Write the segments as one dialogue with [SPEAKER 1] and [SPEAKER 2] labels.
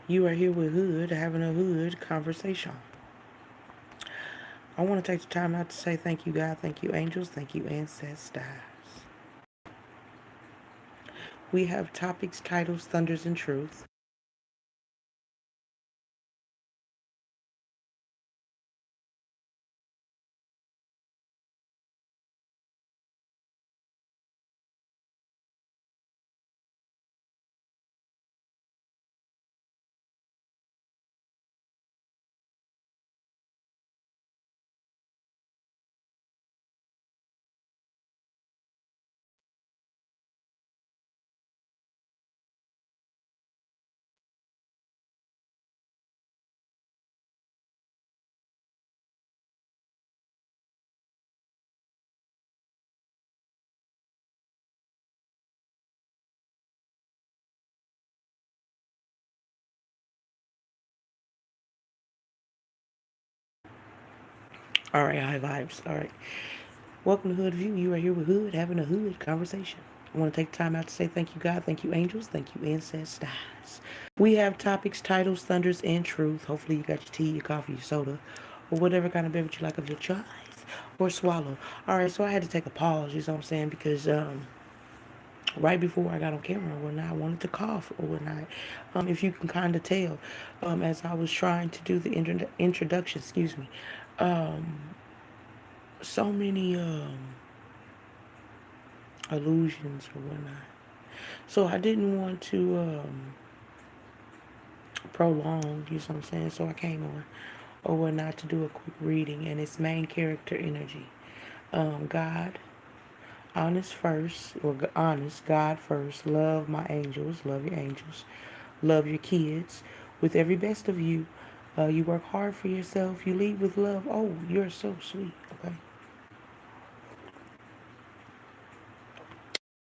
[SPEAKER 1] You are here with Hood, having a Hood conversation. I want to take the time out to say thank you, God, thank you, angels, thank you, ancestors. We have topics, titles, thunders, and truth. All right, high vibes. All right. Welcome to Hood View. You are here with Hood, having a Hood conversation. I want to take the time out to say thank you, God, thank you, angels, thank you, ancestors. We have topics, titles, thunders, and truth. Hopefully, you got your tea, your coffee, your soda, or whatever kind of beverage you like of your choice, or swallow. All right, so I had to take a pause, you know what I'm saying, because right before I got on camera or whatnot, I wanted to cough or whatnot. If you can kind of tell, as I was trying to do the introduction, excuse me, so many illusions or whatnot. So I didn't want to prolong, you know what I'm saying? So I came on or whatnot to do a quick reading, and it's main character energy. God, honest first, or honest, God first. Love my angels, love your angels, love your kids with every best of you. You work hard for yourself. You lead with love. Oh, you're so sweet. Okay.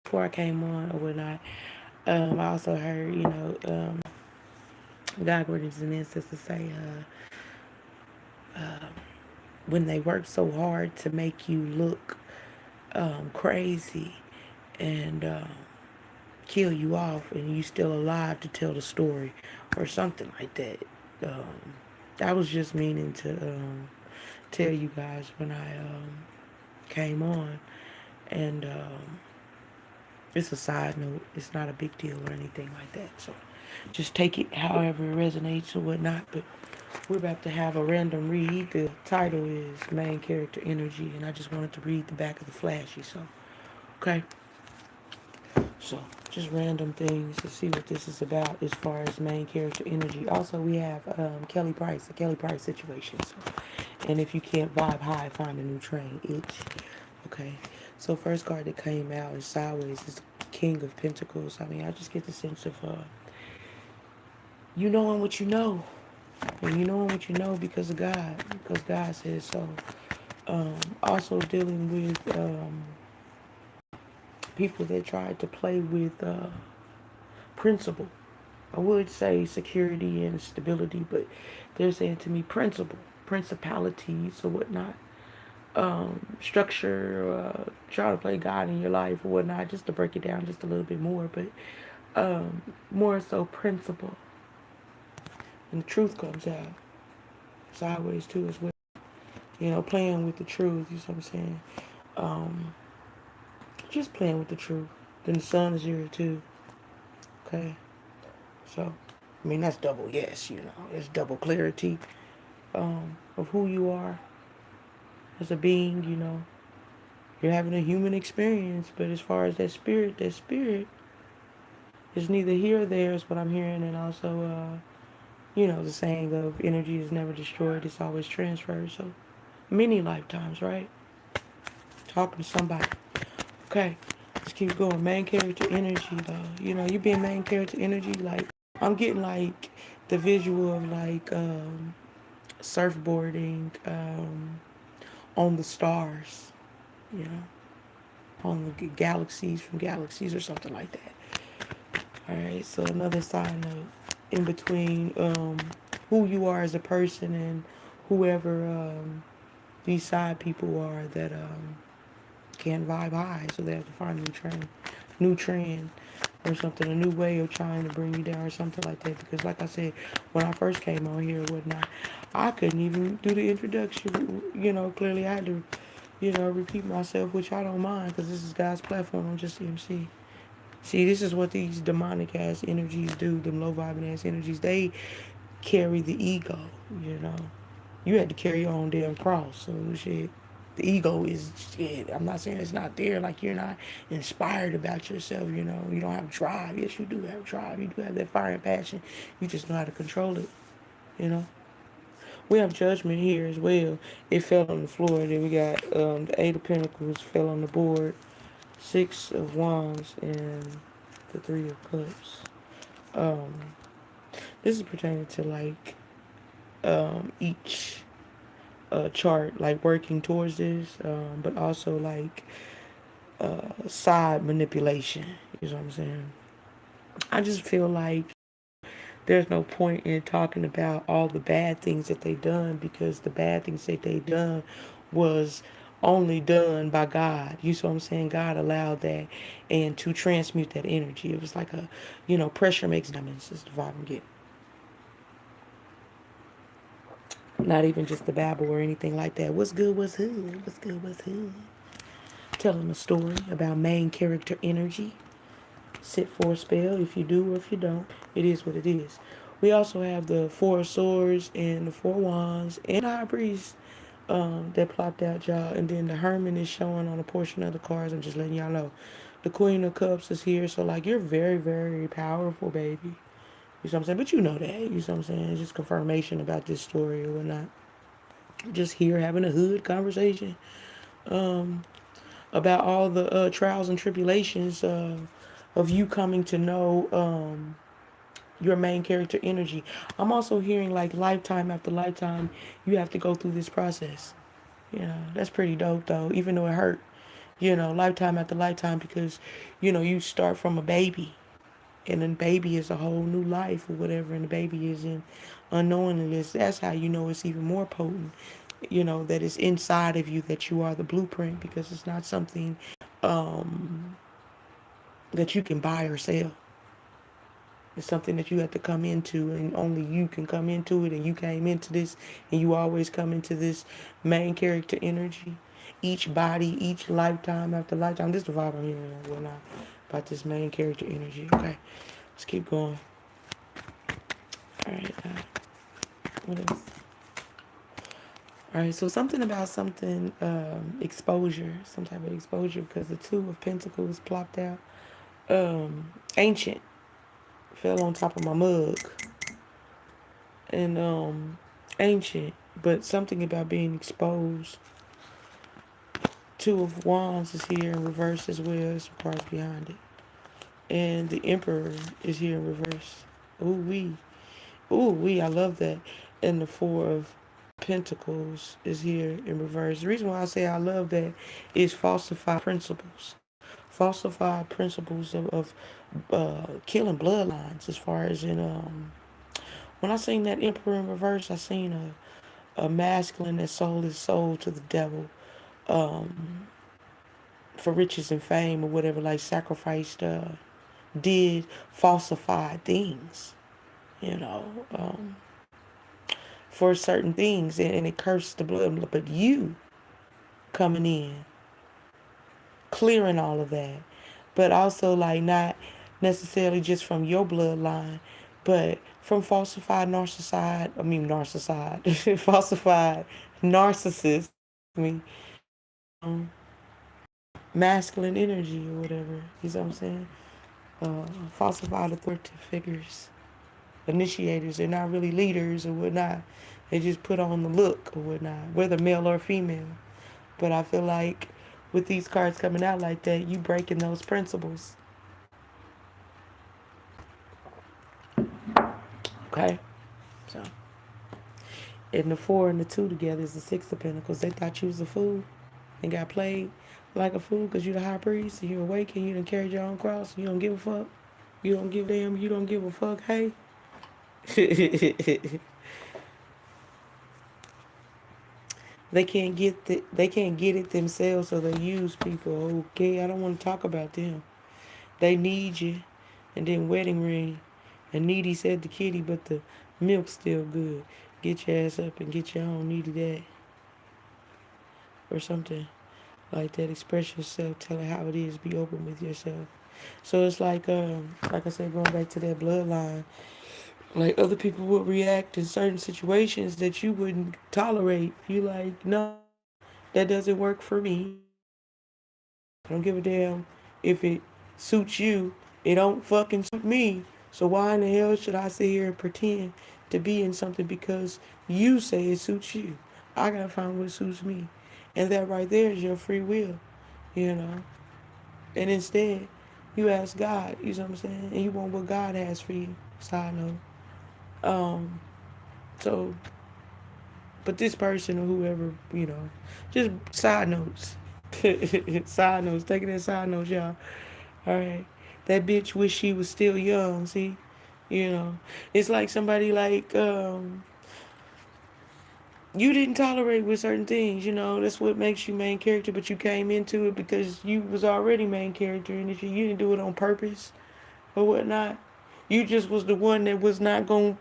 [SPEAKER 1] Before I came on or whatnot, I also heard, God greetings and ancestors say, when they work so hard to make you look crazy and kill you off, and you still alive to tell the story, or something like that. Um, I was just meaning to tell you guys when I came on, and it's a side note. It's not a big deal or anything like that. So just take it however it resonates or whatnot. But we're about to have a random read. The title is Main Character Energy, and I just wanted to read the back of the flashy. So, okay. So, just random things to see what this is about as far as main character energy. Also, we have Kelly Price, a Kelly Price situation. So, and if you can't vibe high, find a new train. Itch. Okay. So, first card that came out is Sideways is King of Pentacles. I mean, I just get the sense of you knowing what you know. And you knowing what you know because of God. Because God says so. Also dealing with people that tried to play with principle. I would say security and stability, but they're saying to me principle, principalities or whatnot. Structure, try to play God in your life or whatnot, just to break it down just a little bit more, but more so principle. And the truth comes out sideways too as well. Playing with the truth, you know what I'm saying? Um, just playing with the truth. Then the sun is here too, okay? So, I mean, that's double yes, it's double clarity of who you are as a being, You're having a human experience, but as far as that spirit is neither here or there, is what I'm hearing. And also, the saying of energy is never destroyed, it's always transferred. So, many lifetimes, right? Talking to somebody. Okay, let's keep going. Main character energy, though. You being main character energy, like, I'm getting, like, the visual of, like, surfboarding on the stars, you know, on the galaxies from galaxies or something like that. All right, so another side note in between who you are as a person and whoever these side people are that can't vibe high, so they have to find a new trend. or something, a new way of trying to bring you down or something like that. Because like I said, when I first came on here and whatnot, I couldn't even do the introduction. Clearly I had to, repeat myself, which I don't mind because this is God's platform. I'm just MC. See, this is what these demonic ass energies do, them low vibing ass energies. They carry the ego, you know. You had to carry your own damn cross. So shit. The ego is shit. I'm not saying it's not there, like you're not inspired about yourself, you know. You don't have drive. Yes, you do have drive. You do have that fire and passion. You just know how to control it, you know. We have judgment here as well. It fell on the floor. Then we got the Eight of Pentacles fell on the board. Six of Wands and the Three of Cups. Um, this is pertaining to like each chart, like working towards this, but also like side manipulation. You know what I'm saying? I just feel like there's no point in talking about all the bad things that they done because the bad things that they done was only done by God. You see what I'm saying? God allowed that and to transmute that energy. It was like pressure makes diamonds is the vibe I'm getting. Not even just the babble or anything like that. What's good, what's hood? What's good, what's hood? Telling a story about main character energy. Sit for a spell. If you do or if you don't, it is what it is. We also have the Four of Swords and the Four Wands and the High Priest that plopped out, y'all. And then the Hermit is showing on a portion of the cards. I'm just letting y'all know. The Queen of Cups is here. So, like, you're very, very powerful, baby. You know what I'm saying? But you know that. You know what I'm saying? It's just confirmation about this story or whatnot. Just here having a hood conversation about all the trials and tribulations of you coming to know your main character energy. I'm also hearing like lifetime after lifetime, you have to go through this process. That's pretty dope though, even though it hurt. Lifetime after lifetime because, you start from a baby and then baby is a whole new life or whatever and the baby is in unknowingness. That's how you know it's even more potent. That it's inside of you that you are the blueprint because it's not something that you can buy or sell. It's something that you have to come into, and only you can come into it. And you came into this, and you always come into this main character energy. Each body, each lifetime after lifetime. This is the vibe I'm hearing and whatnot about this main character energy. Okay, let's keep going. All right, what else? All right, so something about something exposure, some type of exposure, because the Two of Pentacles plopped out. Ancient fell on top of my mug, and ancient, but something about being exposed. Two of Wands is here in reverse as well. Some cards behind it, and the Emperor is here in reverse. Ooh wee, I love that. And the Four of Pentacles is here in reverse. The reason why I say I love that is falsified principles of killing bloodlines. As far as in when I seen that Emperor in reverse, I seen a masculine that sold his soul to the devil for riches and fame or whatever, like sacrificed, did falsified things, you know, for certain things, and it cursed the blood. But you coming in, clearing all of that, but also like not necessarily just from your bloodline, but from falsified narcissists, masculine energy or whatever. You know what I'm saying? Falsified authoritative figures, initiators. They're not really leaders or whatnot. They just put on the look or whatnot, whether male or female. But I feel like with these cards coming out like that, you breaking those principles. Okay? So, and the Four and the Two together is the Six of Pentacles. They thought you was a fool and got played like a fool because you the high priest and you awake and you done carried your own cross and you don't give a fuck. You don't give a damn. You don't give a fuck. Hey. They can't get it themselves, so they use people. Okay, I don't want to talk about them. They need you. And then wedding ring. And needy said the kitty, but the milk's still good. Get your ass up and get your own needy that. Or something like that. Express yourself. Tell it how it is. Be open with yourself. So it's like I said, going back to that bloodline, like other people would react in certain situations that you wouldn't tolerate. You like, no, that doesn't work for me. I don't give a damn if it suits you. It don't fucking suit me. So why in the hell should I sit here and pretend to be in something because you say it suits you? I gotta find what suits me. And that right there is your free will, you know. And instead, you ask God, you know what I'm saying? And you want what God has for you. Side note. Um, so but this person or whoever, just side notes. Side notes. Taking that side notes, y'all. All right. That bitch wish she was still young, see? You know. It's like somebody like, you didn't tolerate with certain things, That's what makes you main character, but you came into it because you was already main character and if you didn't do it on purpose or whatnot. You just was the one that was not going to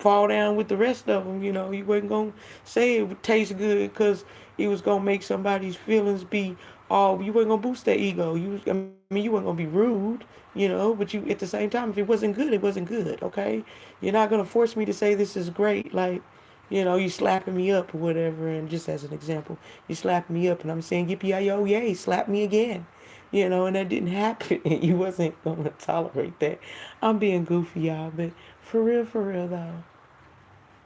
[SPEAKER 1] fall down with the rest of them. You wasn't gonna say it would taste good because it was gonna make somebody's feelings be all. You wasn't gonna boost their ego. I mean, you weren't gonna be rude, but you at the same time, if it wasn't good, it wasn't good. Okay, you're not gonna force me to say this is great. Like, you slapping me up or whatever. And just as an example, you slapping me up, and I'm saying yippee yo yay, slap me again. And that didn't happen. And you wasn't gonna tolerate that. I'm being goofy, y'all, but for real though.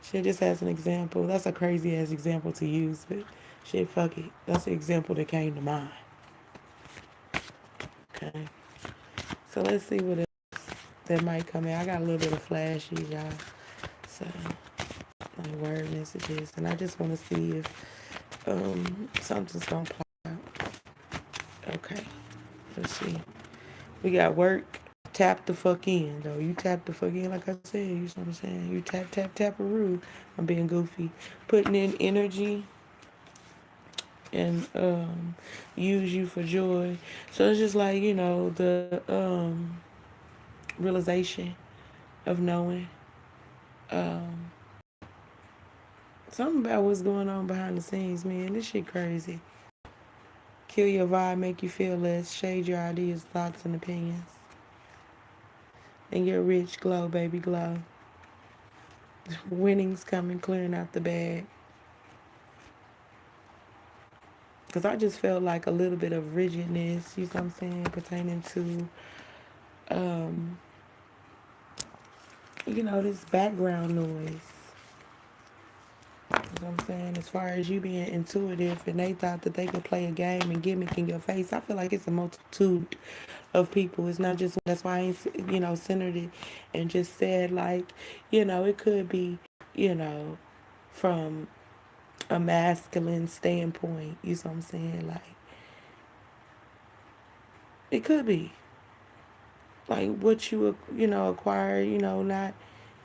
[SPEAKER 1] Shit, just as an example. That's a crazy ass example to use, but shit, fuck it. That's the example that came to mind. Okay. So let's see what else that might come in. I got a little bit of flashes, y'all. So, like word messages. And I just want to see if something's going to play out. Okay. Let's see. We got work. Tap the fuck in, though. You tap the fuck in, like I said. You know what I'm saying? You tap, tap, tap a roo. I'm being goofy. Putting in energy and use you for joy. So it's just like, the realization of knowing um, something about what's going on behind the scenes, man. This shit crazy. Kill your vibe, make you feel less, shade your ideas, thoughts, and opinions. And get rich, glow, baby, glow. Winnings coming, clearing out the bag. Because I just felt like a little bit of rigidness, you know what I'm saying, pertaining to um, this background noise. You know what I'm saying? As far as you being intuitive and they thought that they could play a game and gimmick in your face, I feel like it's a multitude of people. It's not just, that's why I ain't, centered it and just said like, it could be, from a masculine standpoint, you know what I'm saying? Like, it could be. Like what acquire, not,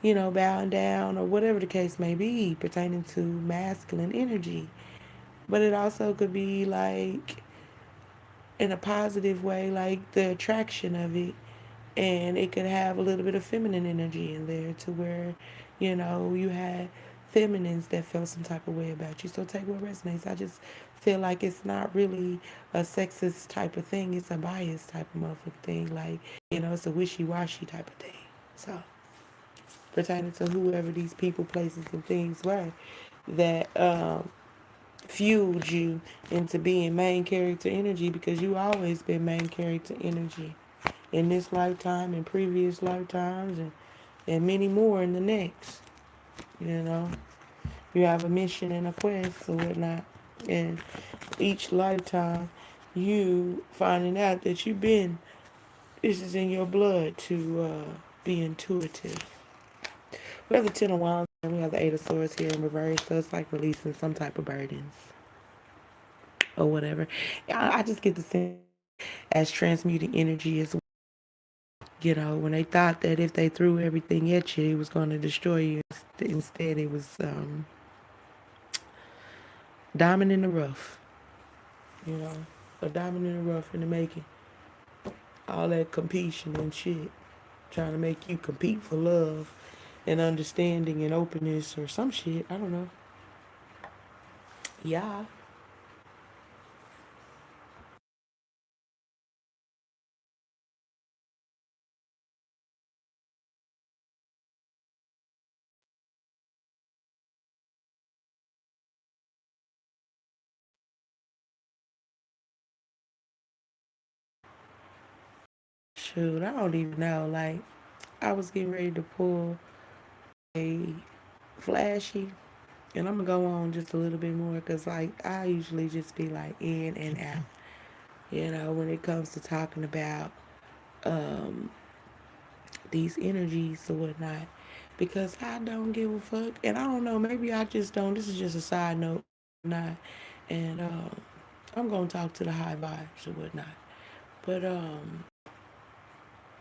[SPEAKER 1] bowing down or whatever the case may be pertaining to masculine energy. But it also could be like in a positive way, like the attraction of it. And it could have a little bit of feminine energy in there to where, you had feminines that felt some type of way about you. So take what resonates. I just feel like it's not really a sexist type of thing. It's a biased type of motherfucking thing. Like, it's a wishy-washy type of thing. So pertaining to whoever these people, places, and things were that fueled you into being main character energy because you always been main character energy in this lifetime and previous lifetimes and many more in the next. You know, you have a mission and a quest or whatnot. And each lifetime, you finding out that this is in your blood to be intuitive. We have the Ten of Wands and we have the Eight of Swords here in reverse, so it's like releasing some type of burdens or whatever. I just get the sense as transmuting energy as well. When they thought that if they threw everything at you, it was going to destroy you. Instead, it was diamond in the rough. A diamond in the rough in the making. All that competition and shit. trying to make you compete for love and understanding and openness or some shit. I don't know. Yeah. Shoot, I don't even know. Like, I was getting ready to pull a flashy, and I'm gonna go on just a little bit more because, like, I usually just be like in and out, when it comes to talking about um, these energies or whatnot, because I don't give a fuck, and I don't know, maybe I just don't. This is just a side note, not, and I'm gonna talk to the high vibes or whatnot, but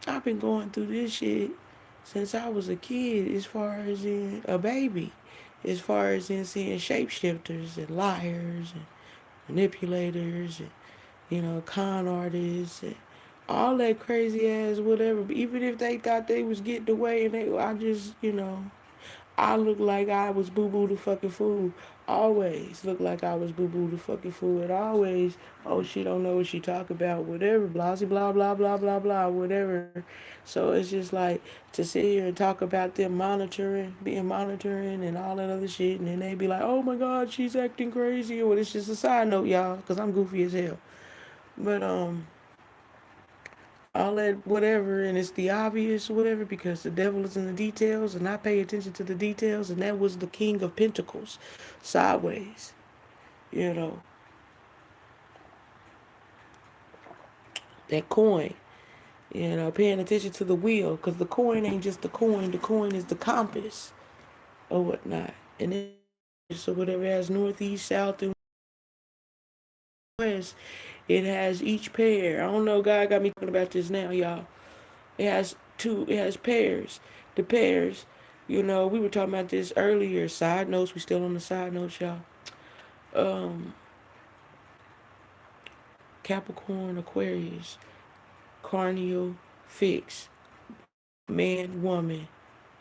[SPEAKER 1] I've been going through this shit since I was a kid, as far as in a baby, as far as in seeing shapeshifters and liars and manipulators and, con artists and all that crazy ass whatever. But even if they thought they was getting away and I just, I look like I was Boo Boo the fucking fool. Always look like I was Boo Boo the fucking fool. And always, oh, she don't know what she talk about, whatever, blah, blah, blah, blah, blah, blah, whatever. So it's just like to sit here and talk about them being monitoring and all that other shit. And then they be like, oh my God, she's acting crazy. Well, it's just a side note, y'all, because I'm goofy as hell. But, all that whatever, and it's the obvious whatever, because the devil is in the details, and I pay attention to the details, and that was the king of pentacles sideways, you know that coin, paying attention to the wheel, because the coin ain't just the coin is the compass or whatnot, and then so whatever has northeast, south, and west, it has each pair. I don't know, God got me talking about this now, y'all. It has pairs. The pairs, we were talking about this earlier. Side notes, we still on the side notes, y'all. Um, Capricorn, Aquarius, Carneo, Fix, man, woman,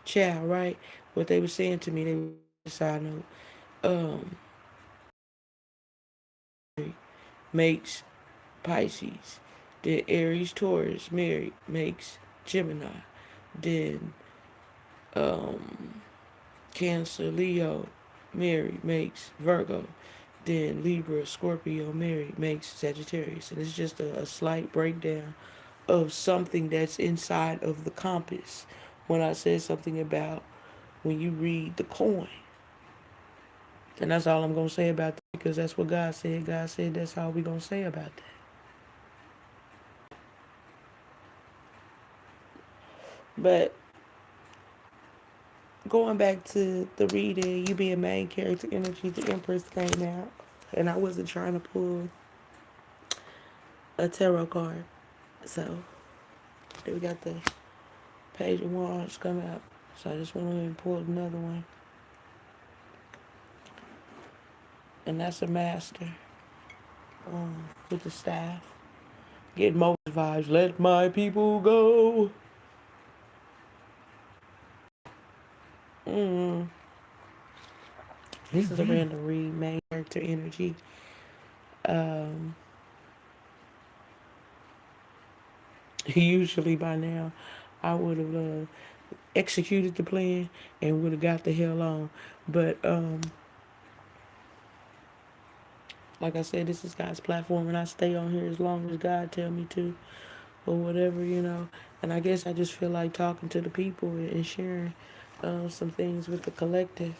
[SPEAKER 1] child, right? What they were saying to me, they were side note. Um, makes Pisces. Then Aries, Taurus, married makes Gemini. Then um Cancer, Leo, Mary makes Virgo. Then Libra, Scorpio, Mary makes Sagittarius. And it's just a slight breakdown of something that's inside of the compass. When I said something about when you read the coin. And that's all I'm going to say about that, because that's what God said. God said that's all we're going to say about that. But going back to the reading, you being main character energy, the Empress came out. And I wasn't trying to pull a tarot card. So then we got the Page of Wands come out. So I just went ahead and pulled another one. And that's a master with the staff. Getting most vibes. Let my people go. Mm. This is a random read, main character energy. Um, Usually by now, I would have executed the plan and would have got the hell on. But like I said, this is God's platform, and I stay on here as long as God tell me to, or whatever. And I guess I just feel like talking to the people and sharing some things with the collective.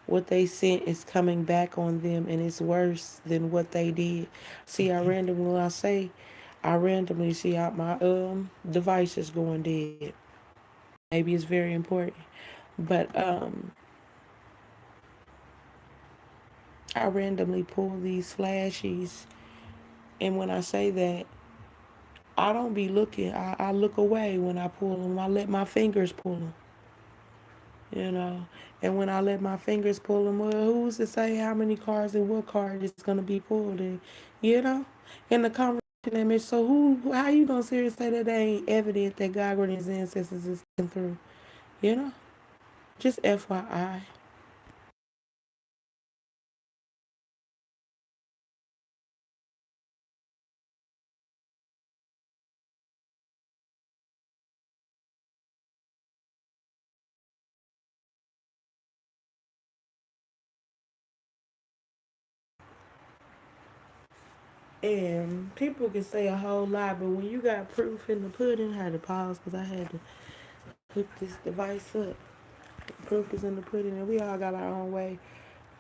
[SPEAKER 1] What they sent is coming back on them, and it's worse than what they did. See, I randomly see out my devices going dead. Maybe it's very important, but I randomly pull these flashies, and when I say that, I don't be looking. I look away when I pull them. I let my fingers pull them. you know. And when I let my fingers pull them, well, who's to say how many cards and what card is going to be pulled? And, in the conversation image. So how you gonna seriously say that they ain't evident that God and his ancestors is coming through? You know, just FYI. And people can say a whole lot, but when you got proof in the pudding, I had to pause because I had to hook this device up. Proof is in the pudding, and we all got our own way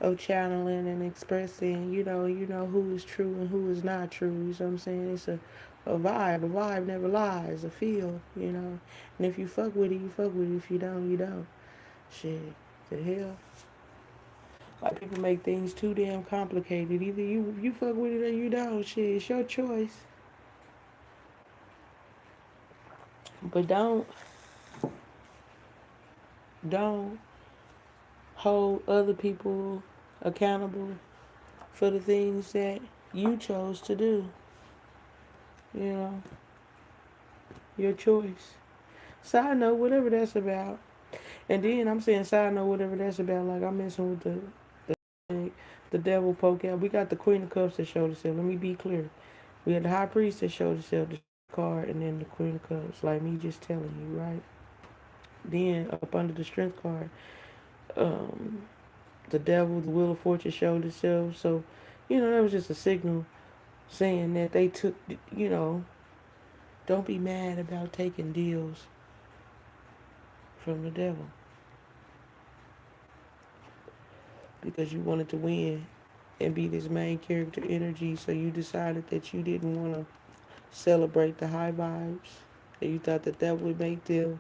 [SPEAKER 1] of channeling and expressing. You know who is true and who is not true. You know what I'm saying? It's a vibe. A vibe never lies. A feel. You know, and if you fuck with it, you fuck with it. If you don't, you don't. Shit, the hell. Like people make things too damn complicated. Either you fuck with it or you don't. Shit, it's your choice. But don't hold other people accountable for the things that you chose to do. You know, your choice. Side note, whatever that's about. And then I'm saying side note, whatever that's about. Like I'm messing with the devil poke out. We got the Queen of Cups that showed itself. Let me be clear. We had the High Priest that showed itself the card, and then the Queen of Cups. Like me just telling you, right? Then up under the Strength card, um, the devil, the Wheel of Fortune showed itself. So, that was just a signal saying that they took, don't be mad about taking deals from the devil because you wanted to win and be this main character energy. So you decided that you didn't want to celebrate the high vibes. And you thought that would make them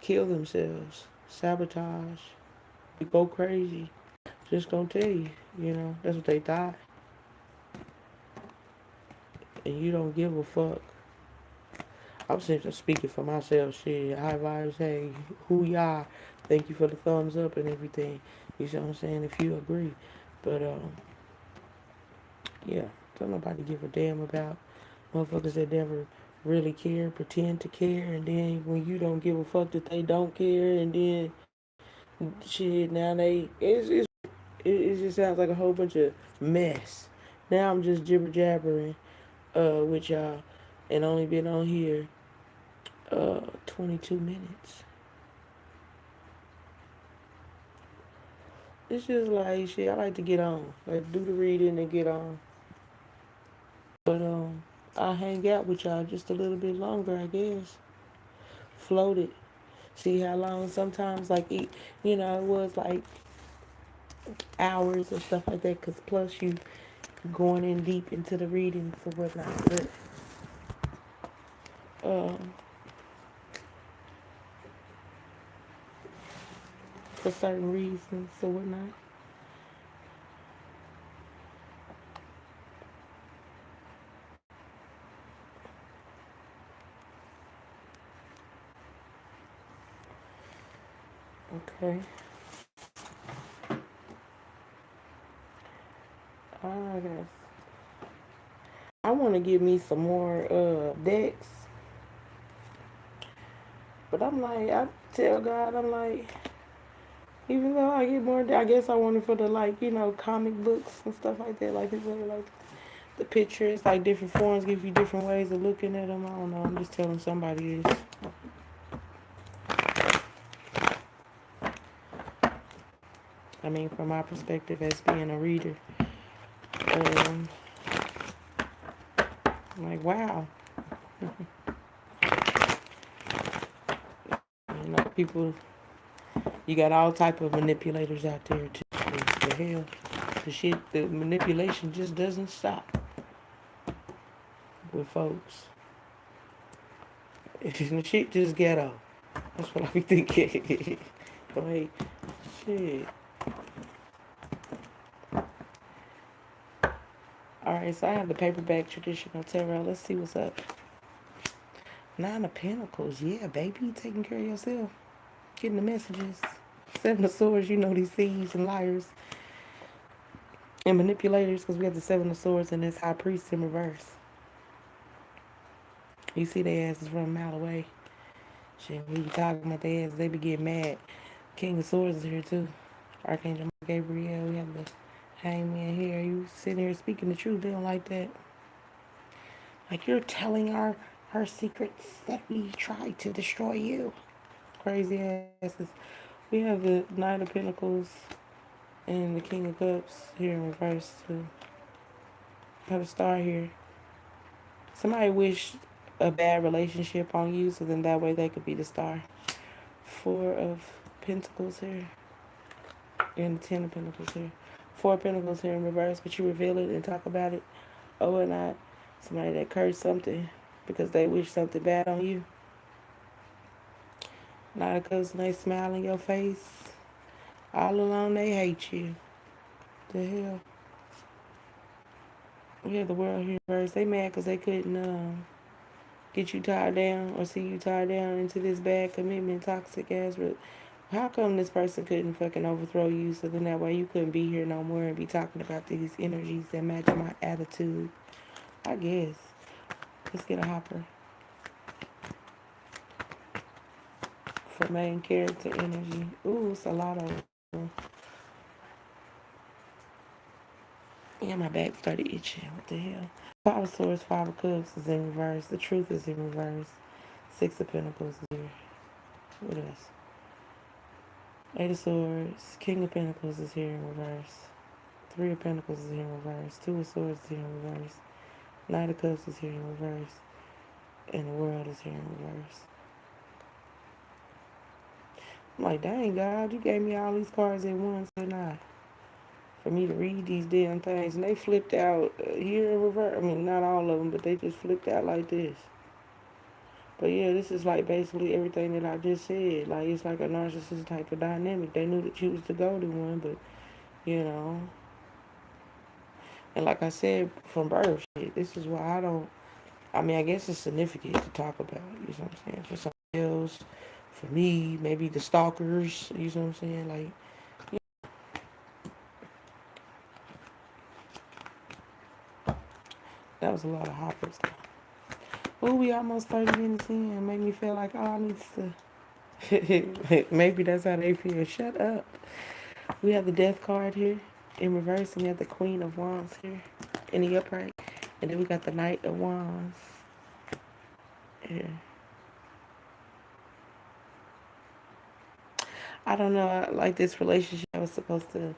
[SPEAKER 1] kill themselves, sabotage, go crazy. Just gonna tell you, that's what they thought. And you don't give a fuck. I'm simply speaking for myself. Shit, high vibes. Hey, who y'all? Thank you for the thumbs up and everything. You see what I'm saying? If you agree, but yeah, don't nobody give a damn about motherfuckers that never really care, pretend to care, and then when you don't give a fuck that they don't care, and then shit, now it just sounds like a whole bunch of mess. Now I'm just jibber jabbering with y'all, and only been on here 22 minutes. It's just like shit. I like to get on, like do the reading and get on. But I'll hang out with y'all just a little bit longer, I guess. Float it. See how long sometimes like it was like hours or stuff like that. Cause plus you going in deep into the readings or whatnot. But um, for certain reasons or whatnot. Okay. I guess I want to give me some more decks, but I'm like I tell God I'm like even though I get more, I guess I want it for the like comic books and stuff like that. Like people like the pictures, like different forms give you different ways of looking at them. I don't know. I'm just telling somebody this. I mean, from my perspective as being a reader, um, I'm like wow, people. You got all type of manipulators out there too. The hell, the manipulation just doesn't stop with folks. The shit just ghetto. That's what I be thinking. Like, shit. Alright, so I have the paperback traditional tarot. Let's see what's up. Nine of Pentacles. Yeah, baby. Taking care of yourself. Getting the messages. Seven of Swords. You know these thieves and liars and manipulators because we have the Seven of Swords and this High Priest in reverse. You see their asses from a mile away. Shit, we be talking about their asses, they be getting mad. King of Swords is here too. Archangel Gabriel, we have the Hangman here. You sitting here speaking the truth, they don't like that. Like you're telling her secrets that we tried to destroy you. Crazy asses. We have the Knight of Pentacles and the King of Cups here in reverse too. Have a star here. Somebody wished a bad relationship on you, so then that way they could be the star. Four of Pentacles here. And the Ten of Pentacles here. Four of Pentacles here in reverse, but you reveal it and talk about it. Oh, and not somebody that cursed something because they wish something bad on you. Knight of Cups and they smile in your face. All along they hate you. The hell? We have the World here first. They mad because they couldn't get you tied down or see you tied down into this bad commitment, toxic ass. How come this person couldn't fucking overthrow you so then that way you couldn't be here no more and be talking about these energies that match my attitude? I guess. Let's get a hopper. For main character energy. Ooh, it's a lot of them. Yeah, my back started itching. What the hell? Five of Swords, Five of Cups is in reverse. The Truth is in reverse. Six of Pentacles is here. What else? Eight of Swords. King of Pentacles is here in reverse. Three of Pentacles is here in reverse. Two of Swords is here in reverse. Knight of Cups is here in reverse. And the World is here in reverse. I'm like, dang, God, you gave me all these cards at once, didn't I? For me to read these damn things. And they flipped out here in reverse. I mean, not all of them, but they just flipped out like this. But yeah, this is like basically everything that I just said. Like, it's like a narcissist type of dynamic. They knew that you was the golden one, but, you know. And like I said, from birth, shit, this is why I don't, I mean, I guess it's significant to talk about, you know what I'm saying? For somebody else, for me, maybe the stalkers, you know what I'm saying? Like, that was a lot of hoppers. Oh, we almost 30 minutes in. Made me feel like, oh, I need to. Maybe that's how they feel. Shut up. We have the Death card here in reverse, and we have the Queen of Wands here in the upright. And then we got the Knight of Wands here. I don't know. Like this relationship was supposed to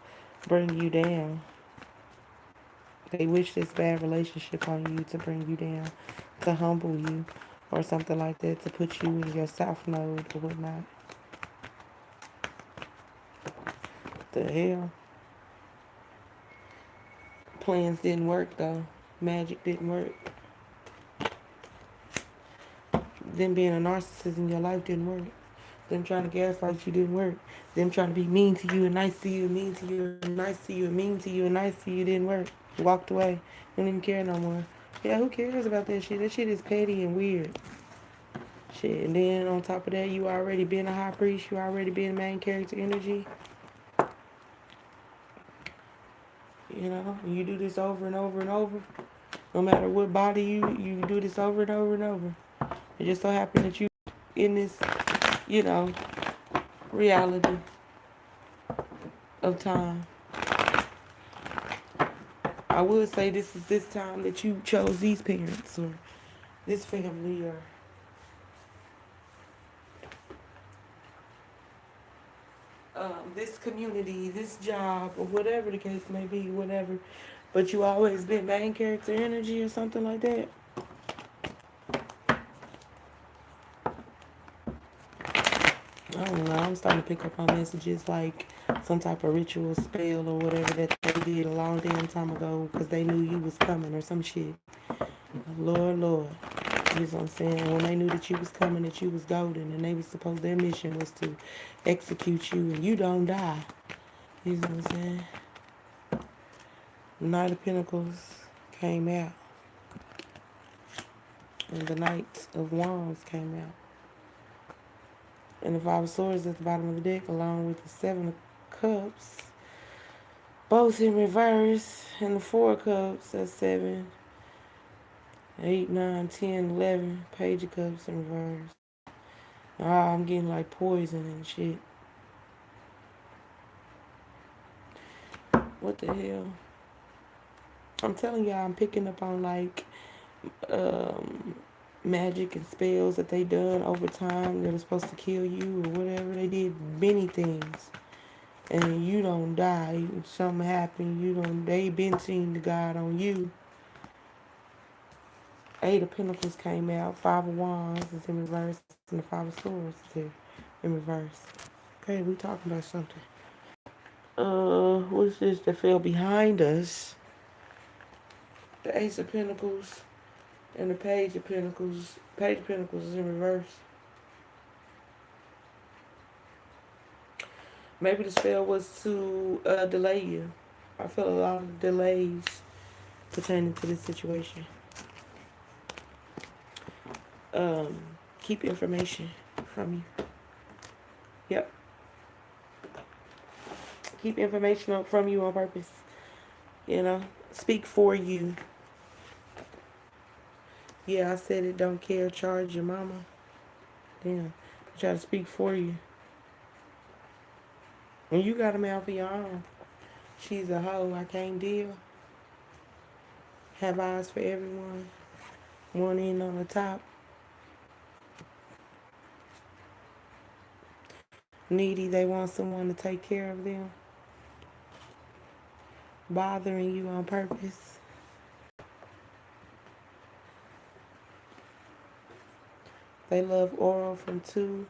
[SPEAKER 1] bring you down. They wish this bad relationship on you to bring you down, to humble you, or something like that, to put you in your south node or whatnot. The hell? Plans didn't work though. Magic didn't work. Them being a narcissist in your life didn't work. Them trying to gaslight you didn't work. Them trying to be mean to you and nice to you and mean to you and nice to you and mean to you and nice to you didn't work. You walked away. You don't even care no more. Yeah, who cares about that shit? That shit is petty and weird. Shit. And then on top of that, you already been a high priest. You already been main character energy. You know, you do this over and over and over. No matter what body you do this over and over and over. It just so happened that you in this, you know, reality of time. I would say this is this time that you chose these parents or this family or this community, this job, or whatever the case may be, whatever. But you always been main character energy or something like that. I don't know. I'm starting to pick up on messages like some type of ritual spell or whatever that they did a long damn time ago because they knew you was coming or some shit. Lord, Lord. You know what I'm saying? When they knew that you was coming, that you was golden, and they was supposed, their mission was to execute you, and you don't die. You know what I'm saying? The Knight of Pentacles came out, and the Knight of Wands came out. And the Five of Swords at the bottom of the deck, along with the Seven of Cups, both in reverse, and the Four of Cups at 7. 8, 9, 10, 11. Page of Cups in reverse. Ah, I'm getting like poison and shit. What the hell? I'm telling y'all, I'm picking up on like um, magic and spells that they done over time that are supposed to kill you or whatever. They did many things, and you don't die. Something happened. You don't. They been seeing the God on you. 8 of Pentacles came out. 5 of Wands is in reverse, and the 5 of Swords is in reverse. Okay, we talking about something. What's this that fell behind us? The Ace of Pentacles and the Page of Pentacles. Page of Pentacles is in reverse. Maybe the spell was to delay you. I feel a lot of delays pertaining to this situation. Um, Keep information from you. Yep. Keep information from you on purpose. You know, speak for you. Yeah, I said it. Don't care. Charge your mama. Damn. Try to speak for you. And you got a mouth of your own. She's a hoe. I can't deal. Have eyes for everyone. One in on the top. Needy. They want someone to take care of them. Bothering you on purpose. They love oral from 2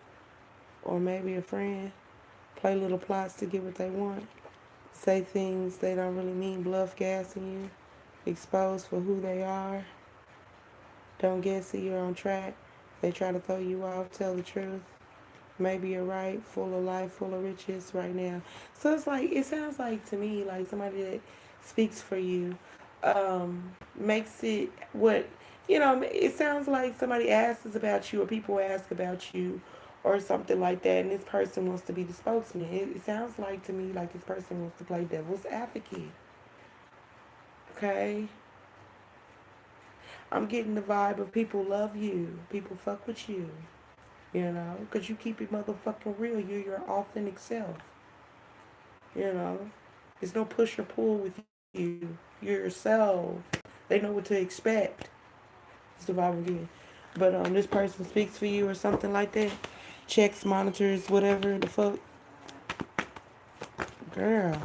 [SPEAKER 1] or maybe a friend. Play little plots to get what they want. Say things they don't really mean, bluff gassing you. Exposed for who they are. Don't guess that you're on track. They try to throw you off, tell the truth. Maybe you're right, full of life, full of riches right now. So it's like, it sounds like to me like somebody that speaks for you makes it what, it sounds like somebody asks about you or people ask about you or something like that, and this person wants to be the spokesman. It sounds like to me like this person wants to play devil's advocate. Okay? I'm getting the vibe of people love you, people fuck with you. Because you keep it motherfucking real. You're your authentic self. You know, there's no push or pull with you. You're yourself. They know what to expect. It's the vibe again. But this person speaks for you or something like that. Checks, monitors, whatever the fuck. Girl.